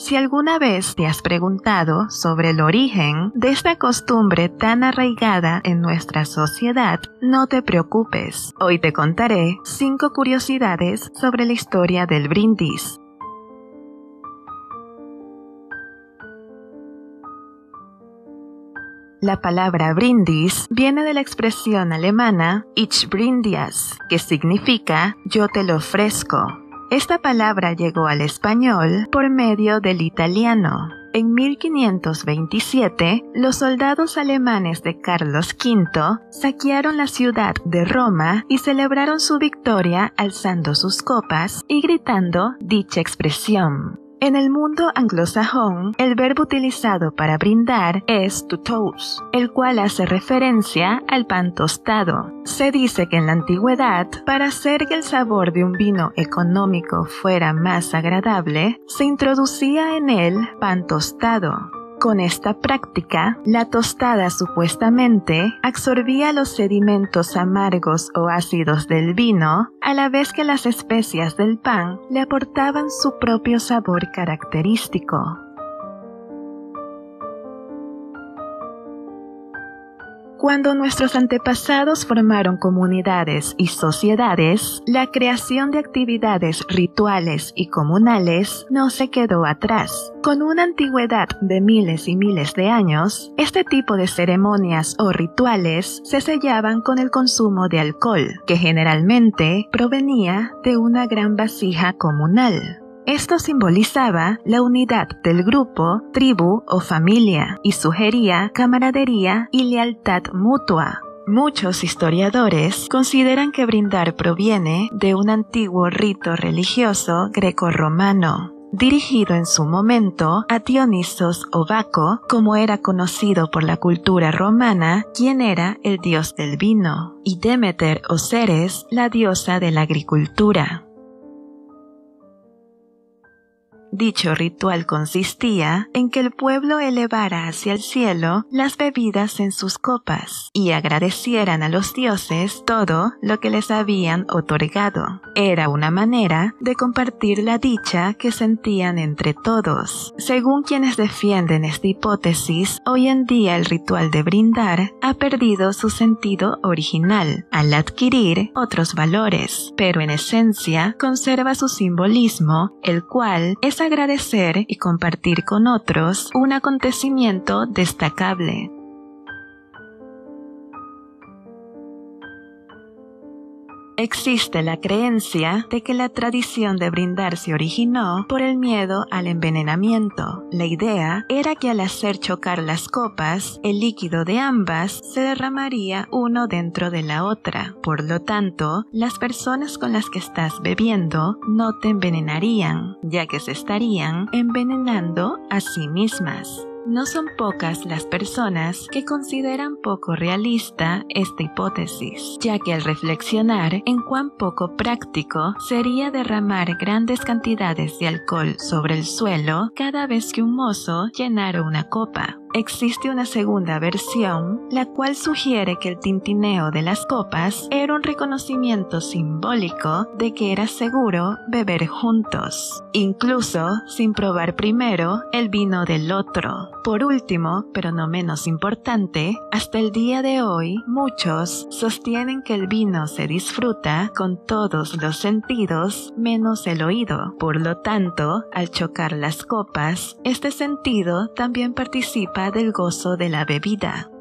Si alguna vez te has preguntado sobre el origen de esta costumbre tan arraigada en nuestra sociedad, no te preocupes. Hoy te contaré 5 curiosidades sobre la historia del brindis. La palabra brindis viene de la expresión alemana Ich bring dir's, que significa yo te lo ofrezco. Esta palabra llegó al español por medio del italiano. En 1527, los soldados alemanes de Carlos V saquearon la ciudad de Roma y celebraron su victoria alzando sus copas y gritando dicha expresión. En el mundo anglosajón, el verbo utilizado para brindar es to toast, el cual hace referencia al pan tostado. Se dice que en la antigüedad, para hacer que el sabor de un vino económico fuera más agradable, se introducía en él pan tostado. Con esta práctica, la tostada supuestamente absorbía los sedimentos amargos o ácidos del vino, a la vez que las especias del pan le aportaban su propio sabor característico. Cuando nuestros antepasados formaron comunidades y sociedades, la creación de actividades rituales y comunales no se quedó atrás. Con una antigüedad de miles y miles de años, este tipo de ceremonias o rituales se sellaban con el consumo de alcohol, que generalmente provenía de una gran vasija comunal. Esto simbolizaba la unidad del grupo, tribu o familia y sugería camaradería y lealtad mutua. Muchos historiadores consideran que brindar proviene de un antiguo rito religioso grecorromano, dirigido en su momento a Dionisos o Baco, como era conocido por la cultura romana, quien era el dios del vino, y Demeter o Ceres, la diosa de la agricultura. Dicho ritual consistía en que el pueblo elevara hacia el cielo las bebidas en sus copas y agradecieran a los dioses todo lo que les habían otorgado. Era una manera de compartir la dicha que sentían entre todos. Según quienes defienden esta hipótesis, hoy en día el ritual de brindar ha perdido su sentido original al adquirir otros valores, pero en esencia conserva su simbolismo, el cual es agradecer y compartir con otros un acontecimiento destacable. Existe la creencia de que la tradición de brindar se originó por el miedo al envenenamiento. La idea era que al hacer chocar las copas, el líquido de ambas se derramaría uno dentro de la otra. Por lo tanto, las personas con las que estás bebiendo no te envenenarían, ya que se estarían envenenando a sí mismas. No son pocas las personas que consideran poco realista esta hipótesis, ya que al reflexionar en cuán poco práctico sería derramar grandes cantidades de alcohol sobre el suelo cada vez que un mozo llenara una copa. Existe una segunda versión, la cual sugiere que el tintineo de las copas era un reconocimiento simbólico de que era seguro beber juntos, incluso sin probar primero el vino del otro. Por último, pero no menos importante, hasta el día de hoy, muchos sostienen que el vino se disfruta con todos los sentidos menos el oído. Por lo tanto, al chocar las copas, este sentido también participa del gozo de la bebida.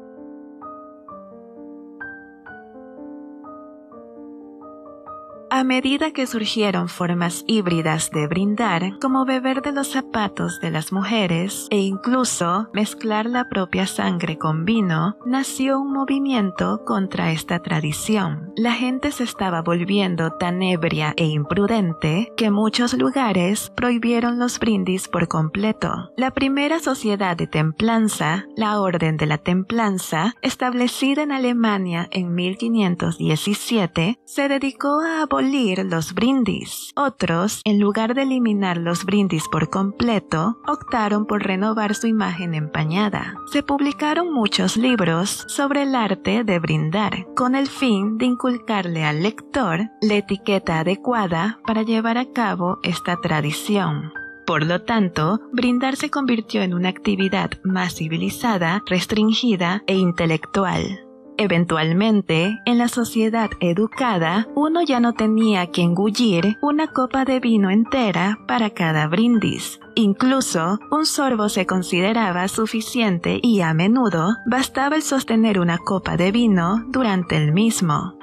A medida que surgieron formas híbridas de brindar, como beber de los zapatos de las mujeres e incluso mezclar la propia sangre con vino, nació un movimiento contra esta tradición. La gente se estaba volviendo tan ebria e imprudente que muchos lugares prohibieron los brindis por completo. La primera sociedad de templanza, la Orden de la Templanza, establecida en Alemania en 1517, se dedicó a abolir los brindis. Otros, en lugar de eliminar los brindis por completo, optaron por renovar su imagen empañada. Se publicaron muchos libros sobre el arte de brindar, con el fin de inculcarle al lector la etiqueta adecuada para llevar a cabo esta tradición. Por lo tanto, brindar se convirtió en una actividad más civilizada, restringida e intelectual. Eventualmente, en la sociedad educada, uno ya no tenía que engullir una copa de vino entera para cada brindis. Incluso, un sorbo se consideraba suficiente y a menudo bastaba el sostener una copa de vino durante el mismo.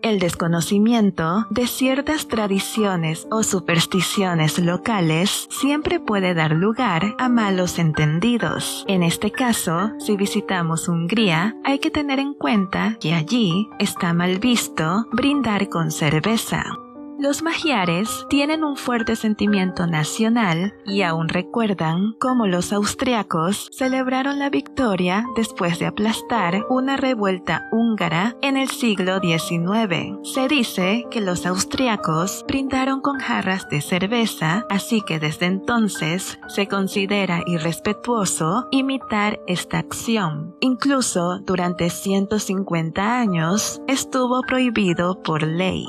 El desconocimiento de ciertas tradiciones o supersticiones locales siempre puede dar lugar a malos entendidos. En este caso, si visitamos Hungría, hay que tener en cuenta que allí está mal visto brindar con cerveza. Los magiares tienen un fuerte sentimiento nacional y aún recuerdan cómo los austriacos celebraron la victoria después de aplastar una revuelta húngara en el siglo XIX. Se dice que los austriacos brindaron con jarras de cerveza, así que desde entonces se considera irrespetuoso imitar esta acción. Incluso durante 150 años estuvo prohibido por ley.